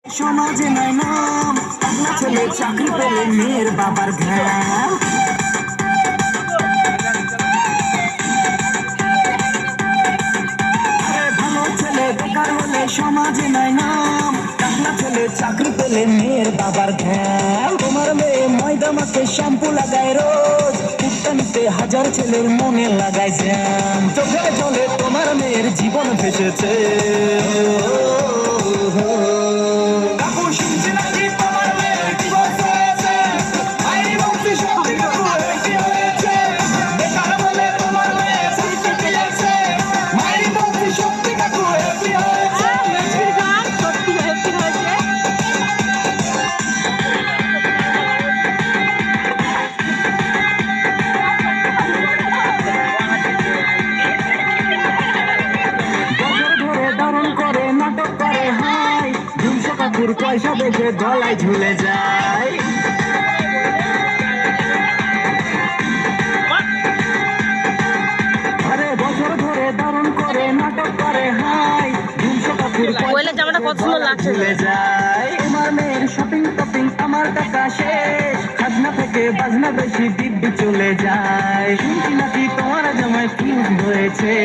সমাজে নাই নাম, পাগলা ছেলে চাকরি পেলে মেয়ের বাবার ঘ্যাম। ভালো ছেলে বেকার হলে সমাজে নাই নাম, পাগলা ছেলে চাকরি পেলে মেয়ের বাবার ঘ্যাম। তোমার মেয়ে ময়দা মাখে শ্যাম্পু লাগায় রোজ, কুত্তানিতে হাজার ছেলের মনে লাগায় জ্যাম। চোখের জলে তোমার মেয়ের জীবন ভেসেছে। পয়সা দেখে গলায় ঝুলে যায়। আরে বছর ধরে দারুণ করে নাটক করে হাই, 200 কাপুর ঝুলে যায়। তোমার মেয়ের শপিং টপিং আমার টাকা শেষ, খাজনা থেকে বাজনা বেশি দিব্যি চলে যায়। শুনছি নাকি তোমার জামাই ফিউজ হয়েছে।